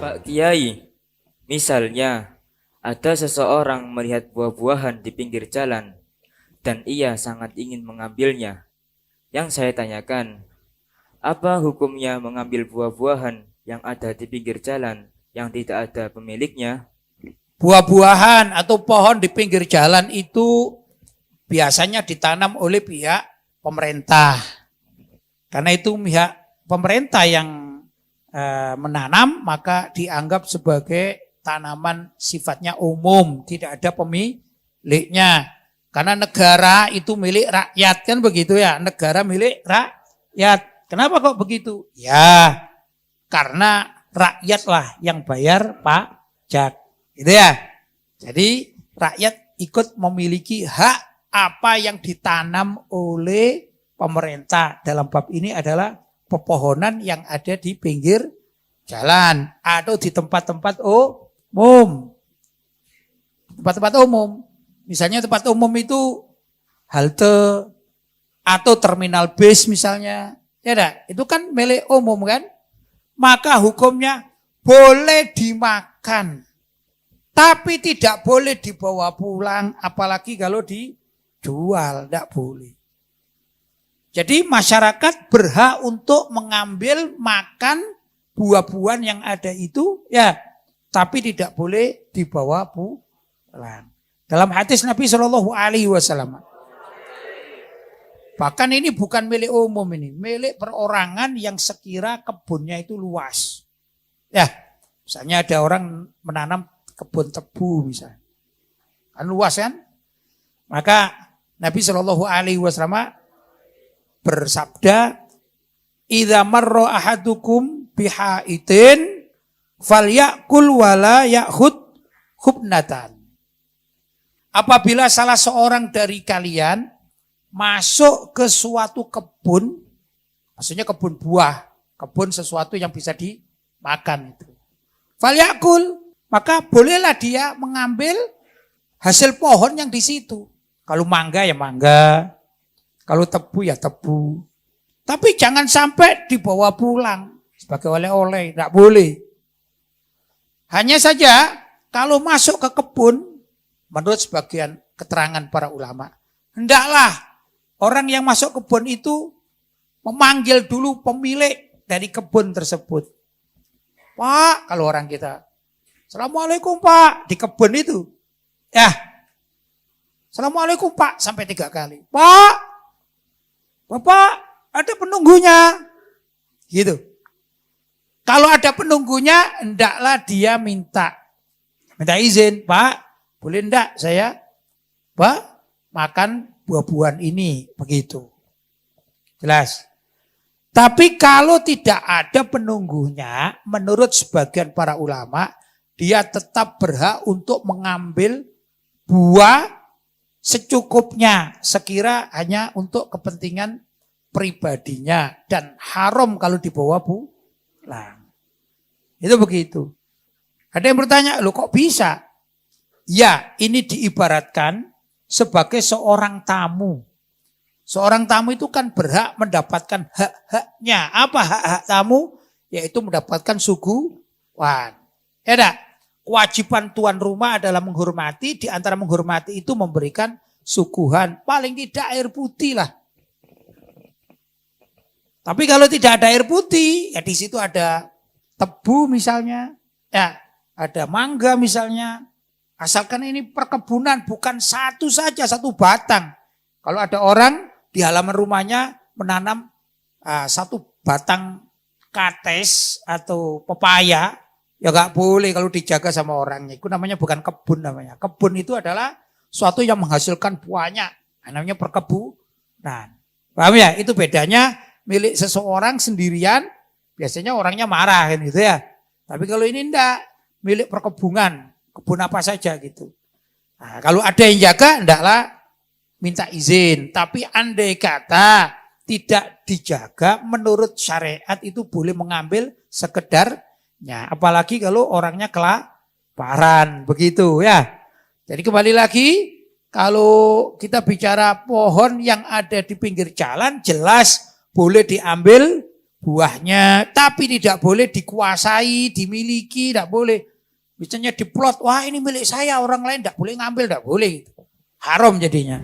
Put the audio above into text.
Pak Kiai, misalnya ada seseorang melihat buah-buahan di pinggir jalan dan ia sangat ingin mengambilnya. Yang saya tanyakan, apa hukumnya mengambil buah-buahan yang ada di pinggir jalan yang tidak ada pemiliknya? Buah-buahan atau pohon di pinggir jalan itu biasanya ditanam oleh pihak pemerintah. Karena itu pihak pemerintah yang menanam, maka dianggap sebagai tanaman sifatnya umum, tidak ada pemiliknya. Karena negara itu milik rakyat, kan begitu ya, negara milik rakyat. Kenapa kok begitu? Ya, karena rakyatlah yang bayar pajak. Gitu ya. Jadi rakyat ikut memiliki hak apa yang ditanam oleh pemerintah. Dalam bab ini adalah pepohonan yang ada di pinggir jalan atau di tempat-tempat umum. Tempat-tempat umum. Misalnya tempat umum itu halte atau terminal bis misalnya. Ya enggak? Itu kan milik umum kan? Maka hukumnya boleh dimakan. Tapi tidak boleh dibawa pulang, apalagi kalau dijual, tidak boleh. Jadi masyarakat berhak untuk mengambil makan buah-buahan yang ada itu, ya, tapi tidak boleh dibawa pulang. Dalam hadis Nabi Shallallahu Alaihi Wasallam. Bahkan ini bukan milik umum ini, milik perorangan yang sekira kebunnya itu luas. Ya, misalnya ada orang menanam kebun tebu misalnya. Kan luas kan? Maka Nabi Shallallahu Alaihi Wasallam bersabda, "Idza marra ahadukum bihaitin falyakul wala ya'khud khubnatan." Apabila salah seorang dari kalian masuk ke suatu kebun, maksudnya kebun buah, kebun sesuatu yang bisa dimakan itu. Falyakul, maka bolehlah dia mengambil hasil pohon yang di situ. Kalau mangga ya mangga, kalau tebu ya tebu. Tapi jangan sampai dibawa pulang sebagai oleh-oleh, tidak boleh. Hanya saja kalau masuk ke kebun, menurut sebagian keterangan para ulama, hendaklah orang yang masuk kebun itu memanggil dulu pemilik dari kebun tersebut. Pak, kalau orang kita, Assalamualaikum Pak, di kebun itu. Ya, Assalamualaikum Pak, sampai 3 kali. Pak, Bapak, ada penunggunya. Gitu. Kalau ada penunggunya, hendaklah dia minta izin. Pak, boleh enggak saya, Pak, makan buah-buahan ini. Begitu. Jelas. Tapi kalau tidak ada penunggunya, menurut sebagian para ulama, dia tetap berhak untuk mengambil buah secukupnya, sekira hanya untuk kepentingan pribadinya dan haram kalau dibawa pulang. Itu begitu. Ada yang bertanya, loh kok bisa? Ya, ini diibaratkan sebagai seorang tamu. Seorang tamu itu kan berhak mendapatkan hak-haknya. Apa hak-hak tamu? Yaitu mendapatkan suguhan. Ya enggak? Kewajiban tuan rumah adalah menghormati, di antara menghormati itu memberikan suguhan. Paling tidak air putih lah. Tapi kalau tidak ada air putih, ya di situ ada tebu misalnya, ya ada mangga misalnya. Asalkan ini perkebunan, bukan satu saja, satu batang. Kalau ada orang di halaman rumahnya menanam satu batang kates atau pepaya, ya gak boleh kalau dijaga sama orangnya. Itu namanya bukan kebun namanya. Kebun itu adalah suatu yang menghasilkan banyak. Namanya perkebunan. Paham ya? Itu bedanya milik seseorang sendirian, biasanya orangnya marah kan gitu ya. Tapi kalau ini enggak, milik perkebunan, kebun apa saja gitu. Nah, kalau ada yang jaga, hendaklah minta izin. Tapi andai kata tidak dijaga, menurut syariat itu boleh mengambil sekedarnya. Apalagi kalau orangnya kelaparan, begitu ya. Jadi kembali lagi, kalau kita bicara pohon yang ada di pinggir jalan, jelas boleh diambil buahnya, tapi tidak boleh dikuasai, dimiliki, tidak boleh. Misalnya diplot, wah ini milik saya, orang lain tidak boleh ngambil, tidak boleh. Haram jadinya.